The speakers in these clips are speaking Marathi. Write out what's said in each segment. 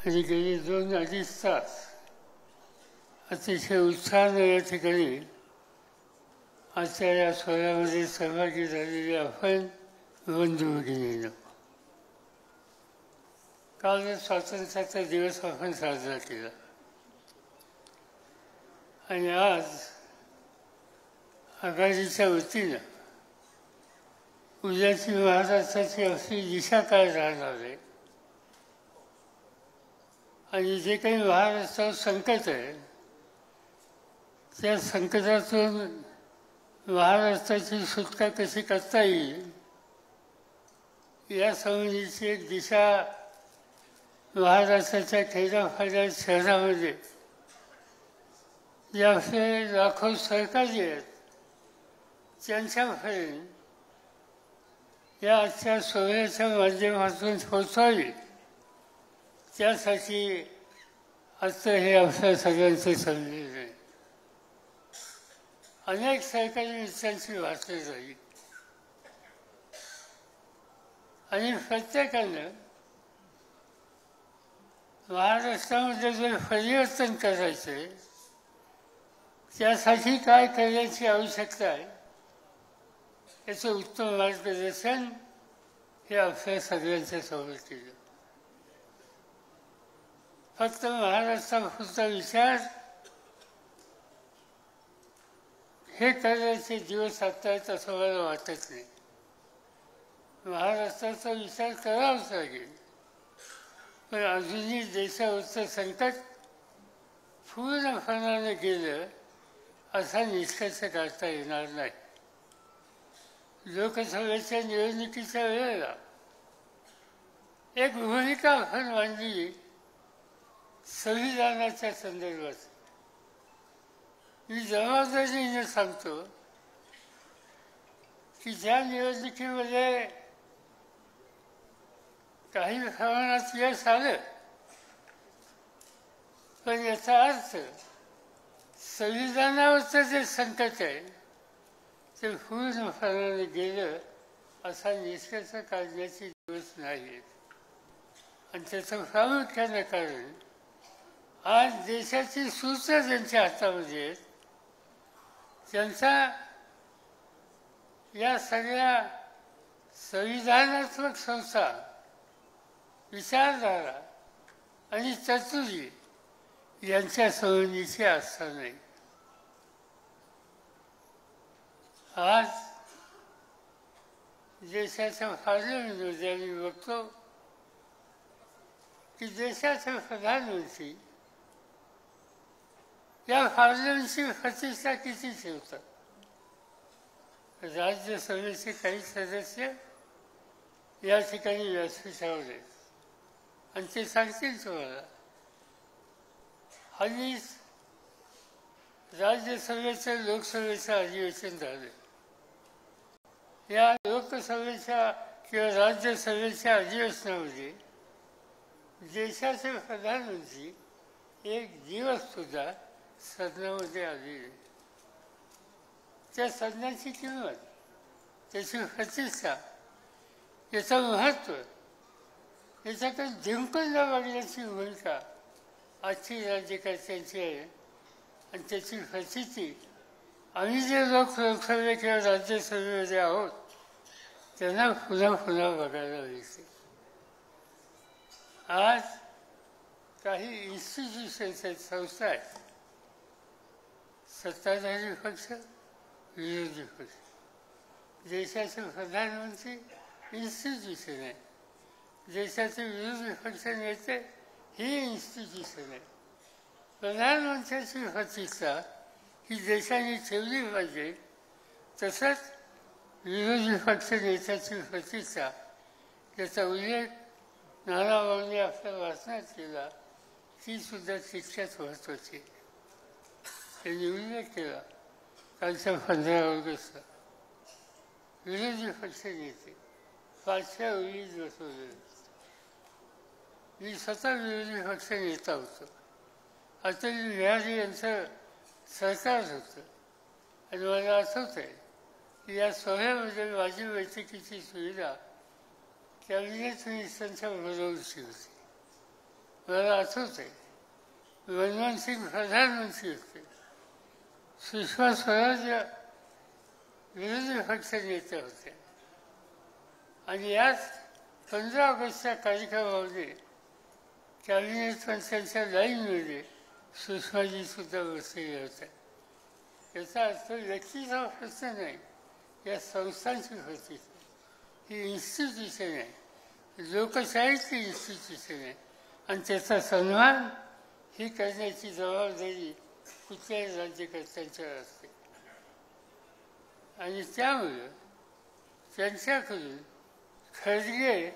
आणि गेली 2-2.5 तास अतिशय उत्साहानं या ठिकाणी आजच्या या सोहळ्यामध्ये सहभागी झालेली आपण बंधू भगिनींनो, काल स्वातंत्र्याचा दिवस आपण साजरा केला आणि आज आघाडीच्या वतीनं उद्याची महाराष्ट्राची आपली दिशा काय राहणार आहे आणि जे काही महाराष्ट्रावर संकट आहे त्या संकटातून महाराष्ट्राची सुटका कशी करता येईल या संबंधीची एक दिशा महाराष्ट्राच्या खेड्यापाड्या शहरामध्ये जे आपले लाखो सहकारी आहेत त्यांच्यापर्यंत या आजच्या सोहळ्याच्या माध्यमातून पोहोचावी त्यासाठी आजचं हे आपल्या सगळ्यांचे संमेलन आहे. अनेक सहकारी मित्रांची वाटली जाईल आणि प्रत्येकानं महाराष्ट्रामध्ये जर परिवर्तन करायचे त्यासाठी काय करण्याची आवश्यकता आहे याचं उत्तम मार्गदर्शन हे आपल्या सगळ्यांच्या समोर केलं. फक्त महाराष्ट्रापुरता विचार हे करण्याचे दिवस आता आहेत असं मला वाटत नाही. महाराष्ट्राचा विचार करावाच लागेल, पण अजूनही देशावरचं संकट पूर्णपणाने गेलं असा निष्कर्ष काढता येणार नाही. लोकसभेच्या निवडणुकीच्या वेळेला एक भूमिका आपण मांडली संविधानाच्या संदर्भात. मी जबाबदारीने सांगतो की ज्या निवडणुकीमध्ये काही प्रमाणात यश आलं, पण याचा अर्थ संविधानावरचं जे संकट आहे ते पूर्णपणाने गेलं असा निष्कर्ष काढण्याचे दिवस नाही. आणि त्याचं प्रामुख्यानं कारण आज देशाची सूत्र ज्यांच्या हातामध्ये आहेत त्यांचा या सगळ्या संविधानात्मक संस्था, विचारधारा आणि तरतुदी यांच्या संबंधीची आस्था नाही. आज देशाच्या पार्लमेंटमध्ये आम्ही बघतो की देशाचे प्रधानमंत्री या पार्लमेंटची प्रतिष्ठा किती ठेवतात. राज्यसभेचे काही सदस्य या ठिकाणी व्यासपीठावर आहेत आणि ते सांगतील तुम्हाला. हल्ली राज्यसभेचं लोकसभेचं अधिवेशन झालं. या लोकसभेच्या किंवा राज्यसभेच्या अधिवेशनामध्ये देशाचे प्रधानमंत्री एक दिवससुद्धा सदनामध्ये आले. त्या सदनाची किंमत, त्याची प्रतिष्ठा, याचं महत्त्व, याच्याकडे जिंकून न बघण्याची भूमिका आजची राज्यकर्त्यांची आहे. आणि त्याची प्रचिती आम्ही जे लोक लोकसभे किंवा राज्यसभेमध्ये आहोत त्यांना पुन्हा पुन्हा बघायला मिळते. आज काही इन्स्टिट्यूशन्स आहेत, संस्था आहेत, सत्ताधारी पक्ष, विरोधी पक्ष. देशाचे प्रधानमंत्री इन्स्टिट्यूशन आहे, देशाचे विरोधी पक्ष नेते ही इन्स्टिट्यूशन आहे. प्रधानमंत्र्याची प्रतिष्ठा ही देशाने ठेवली पाहिजे, तसंच विरोधी पक्ष नेत्याची प्रतिष्ठा याचा उल्लेख नानाभाऊंनी आपल्या भाषणात केला, ती सुद्धा तितक्याच महत्त्वाची. त्यांनी उल्लेख केला कालच्या 15 ऑगस्टला. विरोधी पक्ष नेते पाचव्या ओळीत बसवले. मी स्वतः विरोधी पक्ष नेता होतो. अटल बिहारी यांचं सरकार होतं आणि मला आठवत आहे की या सोहळ्यामध्ये माझी बैठकीची सुविधा कॅबिनेट मिनिस्टरांच्या बरोबरची होती मला आठवतंय मनमोहन सिंग प्रधानमंत्री होते, सुषमा स्वराज विरोधी पक्ष नेते होते आणि याच 15 ऑगस्टच्या कार्यक्रमामध्ये कॅबिनेट मंत्र्यांच्या लाईनमध्ये सुषमाजी सुद्धा बसलेल्या होत्या. याचा अर्थ व्यक्तीचा प्रश्न नाही, या संस्थांची होती. ही इन्स्टिट्यूशन आहे, लोकशाहीची इन्स्टिट्यूशन आहे आणि त्याचा सन्मान ही करण्याची जबाबदारी कुठल्याही राज्यकर्त्यांच्यावर असते. आणि त्यामुळं त्यांच्याकडून खरगे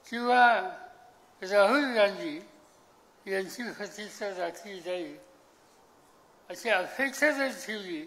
किंवा राहुल गांधी यांची प्रतिष्ठा राखली जाईल अशी अपेक्षा जर ठेवली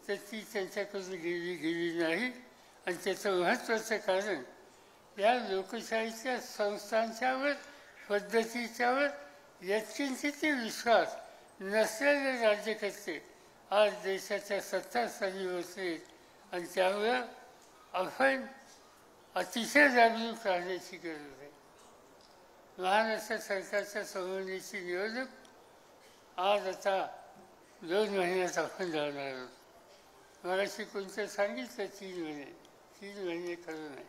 तर ती त्यांच्याकडून गेली नाही. आणि त्याचं महत्त्वाचं कारण या लोकशाहीच्या संस्थांच्यावर पद्धतीच्यावर यत्किंचितही विश्वास नसलेले राज्यकर्ते आज देशाच्या सत्तास्थानी बसले आणि त्यामुळं आपण अतिशय जागरूक राहण्याची गरज आहे. महाराष्ट्र सरकारच्या संबंधीची निवडणूक आज आता 2 महिन्यात आपण जाणार आहोत. मगाशी कोणतं सांगितलं 3 महिने खरं नाही,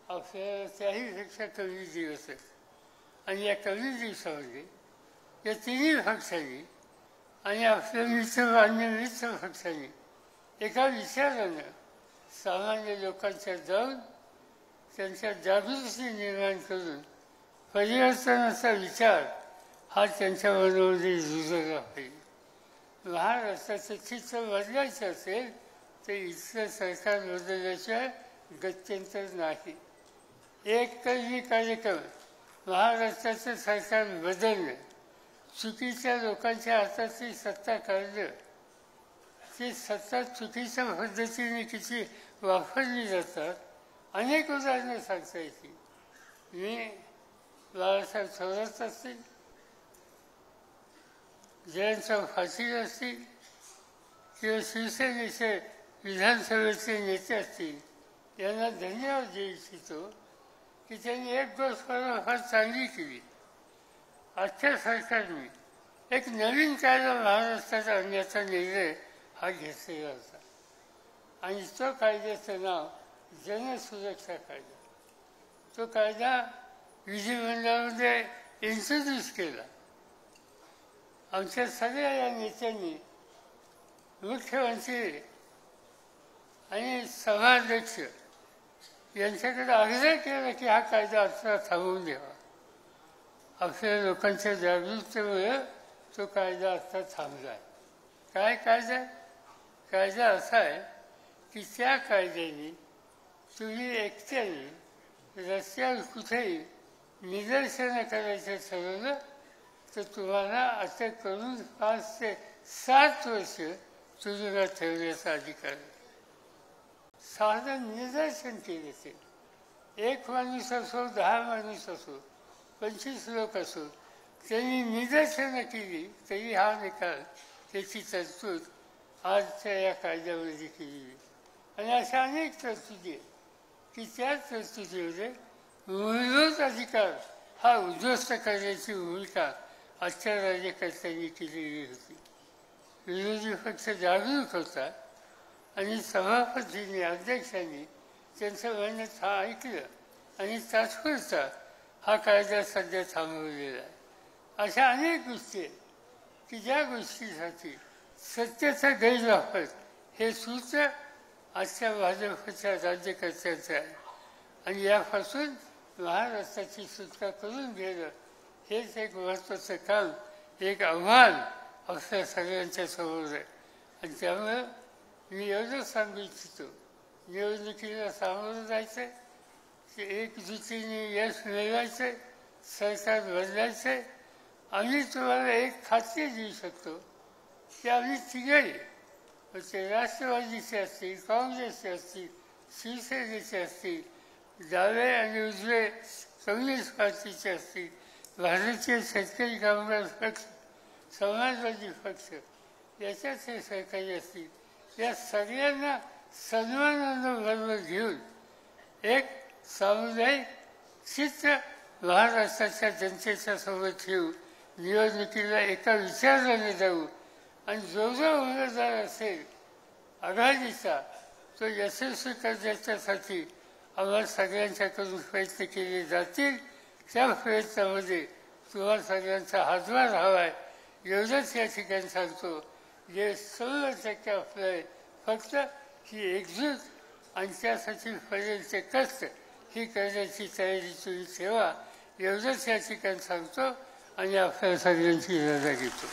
आपल्याला त्याहीपेक्षा कमी दिवस आहेत. आणि या कमी दिवसामध्ये या तिन्ही पक्षांनी आणि आपल्या मित्र पक्षांनी एका विचारानं सामान्य लोकांच्या जाऊन त्यांच्या जागृती निर्माण करून परिवर्तनाचा विचार हा त्यांच्या मनामध्ये रुजला पाहिजे. महाराष्ट्राचं चित्र बदलायचं असेल तर इथलं सरकार बदलल्याशिवाय गत्यंतर नाही. एक कलमी कार्यक्रम महाराष्ट्राचं सरकार बदलणं, चुकीच्या लोकांच्या हातातली सत्ता काढणं, ती सत्ता चुकीच्या पद्धतीने किती वापरली जातात अनेक उदाहरणं सांगता येतील. मी बाळासाहेब थोरात असतील, जयंतराव पाटील असतील किंवा शिवसेनेचे विधानसभेचे नेते असतील, यांना धन्यवाद देऊ इच्छितो की त्यांनी एक गोष्ट फार चांगली केली. आजच्या सरकारने एक नवीन कायदा महाराष्ट्रात आणण्याचा निर्णय हा घेतलेला होता आणि तो कायद्याचं नाव जनसुरक्षा कायदा. तो कायदा विधिमंडळामध्ये इंट्रोड्यूस केला. आमच्या सगळ्या या नेत्यांनी, मुख्यमंत्री आणि सभाध्यक्ष यांच्याकडे आग्रह केला की हा कायदा आता थांबवून द्यावा. आपल्या लोकांच्या जागृतीमुळे तो कायदा आता थांबला आहे. काय कायदा? कायदा असा आहे की त्या कायद्याने तुम्ही एकट्याने रस्त्यावर कुठेही निदर्शनं करायचं ठरवलं तर तुम्हाला अटक करून 5 ते 7 वर्ष तुरुंगात ठेवण्याचा अधिकार आहे. साधं निदर्शन केले असेल, 1 माणूस असो, 10 माणूस असो, 25 लोक असो, त्यांनी निदर्शनं केली तरी हा निकाल, त्याची तरतूद आजच्या या कायद्यामध्ये केली. आणि अशा अनेक तरतुदी आहेत की त्या तरतुदीमध्ये मूलभूत अधिकार हा उद्ध्वस्त करण्याची भूमिका आजच्या राज्यकर्त्यांनी केलेली होती. विरोधी पक्ष जागरूक होता आणि सभापतींनी, अध्यक्षांनी त्यांचं म्हणणं ऐकलं आणि तात्पुरता हा कायदा सध्या थांबवलेला आहे. अशा अनेक गोष्टी आहेत की ज्या गोष्टीसाठी सत्तेचा गैरवापर हे सूत्र आजच्या भाजपच्या राज्यकर्त्यांचं आहे. आणि यापासून महाराष्ट्राची सुटका करून घेणं हेच एक महत्त्वाचं काम, एक आव्हान आपल्या सगळ्यांच्या समोर आहे. आणि त्यामुळं मी एवढं सांगू इच्छितो, निवडणुकीला सामोरं जायचं आहे, एकजुटीने यश मिळवायचं, सरकार बदलायचं आहे. आम्ही तुम्हाला एक खात्री देऊ शकतो की आम्ही तिघही, म्हणजे राष्ट्रवादीचे असतील, काँग्रेसचे असतील, शिवसेनेचे असतील, डावे आणि उजवे कम्युनिस्ट पार्टीचे असतील, भारतीय शेतकरी कामगार पक्ष, समाजवादी पक्ष याच्यात हे सहकारी असतील, या सगळ्यांना सन्मानानं बरोबर घेऊन एक सामुदायिक चित्र महाराष्ट्राच्या जनतेच्या सोबत येऊ, निवडणुकीला एका विचाराने जाऊ आणि जो जो उमेदवार असेल आघाडीचा तो यशस्वी करण्याच्यासाठी आम्हाला सगळ्यांच्याकडून प्रयत्न केले जातील. त्या प्रयत्नामध्ये तुम्हाला सगळ्यांचा हातभार हवा आहे एवढंच या ठिकाणी सांगतो. जे 100% आपलं आहे फक्त ही एकजूट आणि त्यासाठी पर्यंत कष्ट ही करण्याची तयारी तुम्ही ठेवा एवढंच या ठिकाणी सांगतो आणि आपल्या सगळ्यांची रजा घेतो.